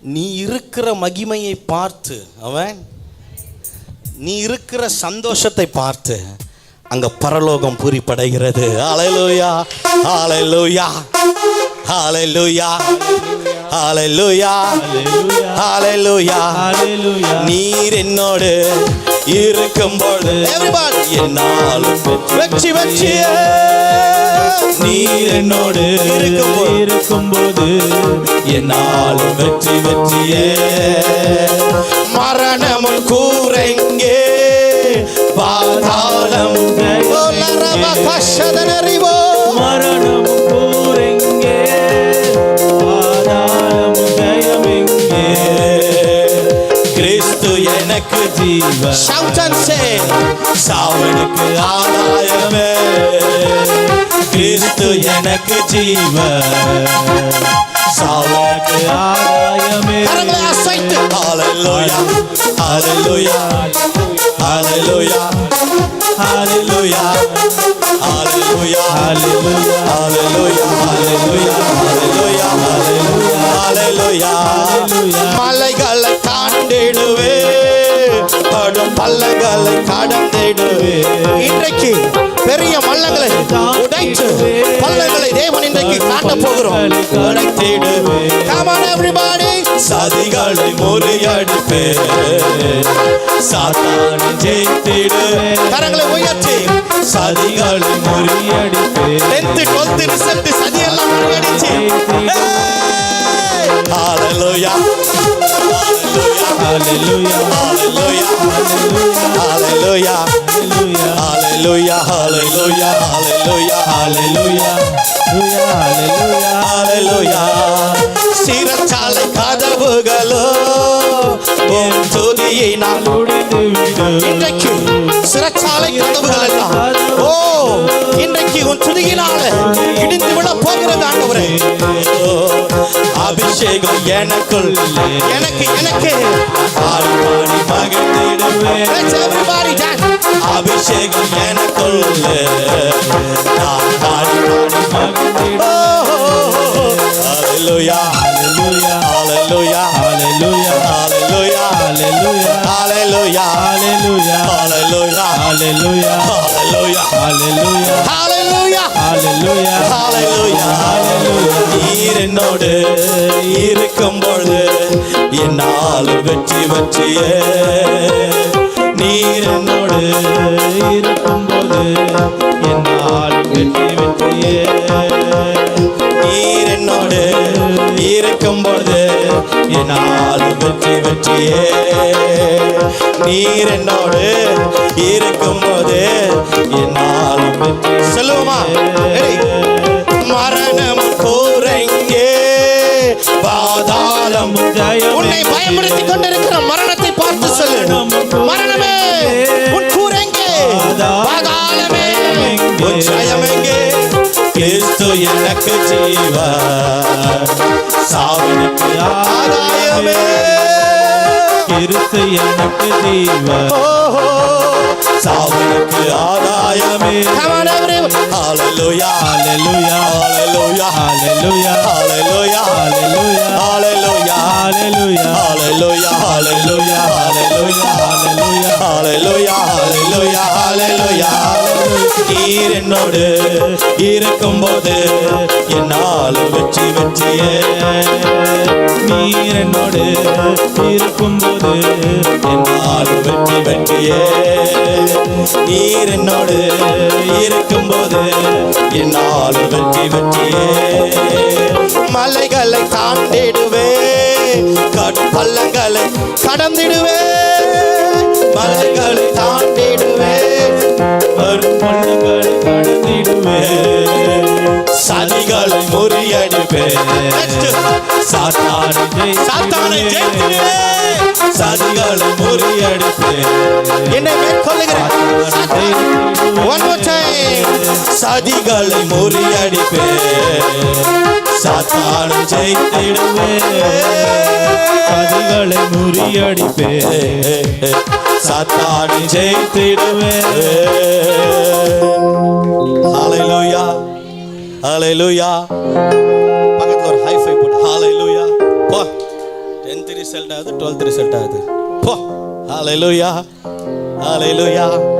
நீ இருக்கிற மகிமையை பார்த்து அவன், நீ இருக்கிற சந்தோஷத்தை பார்த்து அங்க பரலோகம் பூரிப்படைகிறது. ஹல்லேலூயா, ஹல்லேலூயா, ஹல்லேலூயா, ஹல்லேலூயா, ஹல்லேலூயா. நீர் என்னோடு இருக்கும்போது என்னாலும் வெற்றி வெற்றியே. நீர் என்னோடு இருக்கும்போது என்னாலும் வெற்றி வெற்றியே. மரணமும் கூரெங்கே, பாதாளம் மரணமும் கூரெங்கே, பாதாளம் ஜெயமெங்கே. கிறிஸ்து எனக்கு ஜீவன், சாவனுக்கு ஆதாயமே. கிறிஸ்து எனக்கு ஜீவன், சாவனுக்கு ஆதாயமே. ஹல்லேலூயா, ஹல்லேலூயா, ஹல்லேலூயா, ஹல்லேலூயா, ஹல்லேலூயா, ஹல்லேலூயா, ஹல்லேலூயா, ஹல்லேலூயா, ஹல்லேலூயா. மலைகளை தாண்டிடுவே, கடும் பள்ளங்களை கடந்திடுவே. இன்றைக்கு பெரிய மல்லங்களை உடைத்து பள்ளங்களை தேவன் இன்றைக்கு காட்ட போகிறோம். உடைத்திடுவே. Come on everybody. சதிகளை முறியடிப்பே, சாத்தானை ஜெயித்திடுவே. கரங்களை உயர்த்தி சதிகளை முறியடிப்பே. 10th 12th result சதியெல்லாம் முறியடிச்சு. ஹல்லேலூயா, ஹல்லேலூயா, ஹல்லேலூயா, ஹல்லேலூயா, ஹல்லேலூயா, ஹல்லேலூயா, ஹல்லேலூயா, ஹல்லேலூயா, ஹல்லேலூயா. சிறைச்சாலை கதவுகளோ உன் துதியை நான் உடைத்துவிடும். இன்றைக்கு சிறைச்சாலை கதவுகள் எல்லாம் ஓ இன்றைக்கு உன் துதியினால இடிந்து விட போகிறது ஆண்டவரே. அபிஷேகம் எனக்குள், எனக்கு எனக்கு பாடி பாடி மகிழ்ந்திடுவேன். அபிஷேகம் எனக்குள், நான் பாடி பாடி மகிழ்ந்திடுவேன். ஹல்லேலூயா, ஹல்லேலூயா, ஹல்லேலூயா, ஹல்லேலூயா, ஹல்லேலூயா, ஹல்லேலூயா, ஹல்லேலூயா, ஹல்லேலூயா, ஹல்லேலூயா, ஹல்லேலூயா, ஹல்லேலூயா, ஹல்லேலூயா, ஹல்லேலூயா, ஹல்லேலூயா, ஹல்லேலூயா. நீர் என்னோடு இருக்கும்பொழுது என்னாலும் வெற்றி வெற்றியே. நீர் என்னோடு இருக்கும்போது என்னாலும் வெற்றி வெற்றியே. நீர் என்னோடு இருக்கும்போது என்னாலும் வெற்றி வெற்றியே. நீர் என்னோடு இருக்கும்போது என்னாலும் வெற்றி. சொல்லுவோமா? மரணம் கூரெங்கே, பாதாளம் ஜெயம். உன்னை பயமுறுத்தி கொண்டிருக்கிற மரணத்தை பார்த்து சொல்லு, மரணமே உன் கூரெங்கே, பாதாளமே உன் ஜெயமெங்கே. கிறிஸ்து எனக்கு ஜீவன், சாவனுக்கு ஆதாயமே. கிறிஸ்து எனக்கு ஜீவன், சாவனுக்கு ஆதாயமே. ஹல்லேலூயா, ஹல்லேலூயா, ஹல்லேலூயா, ஹல்லேலூயா, ஹல்லேலூயா, ஹல்லேலூயா, ஹல்லேலூயா, ஹல்லேலூயா, ஹல்லேலூயா, ஹல்லேலூயா, ஹல்லேலூயா, ஹல்லேலூயா, ஹல்லேலூயா. நீர் என்னோடு இருக்கும்போது என்னாலும் வெற்றி வெற்றியே. நீர் என்னோடு இருக்கும்போது என்னாலும் வெற்றி வெற்றியே. நீர் என்னோடு இருக்கும்போது என்னாலும் வெற்றி வெற்றியே. மலைகளை தாண்டிடுவே, கடும் பள்ளங்களை கடந்திடுவே. மலைகளை தாண்டிடுவே, பள்ளங்களை கடந்திடுவே. சதிகளை முறியடிப்பே, சாத்தானை ஜெயித்திடுவே. சதிகளை முறியடிப்பே. என்னை மேற்கொள்ளுகிறேன். One more time. சதிகளை முறியடிப்பே, சாத்தானை ஜெயித்திடுவே. சதிகளை முறியடிப்பே, சாத்தானை ஜெயித்திடுவே. ஹல்லேலூயா, ஹல்லேலூயா. பக்கத்துல ஒரு ஹை ஃபை போட்டு ஹல்லேலூயா. போ 10th ரிசல்ட் ஆகுது, 12th ரிசல்ட் ஆகுது. போ. ஹalleluya, ஹalleluya.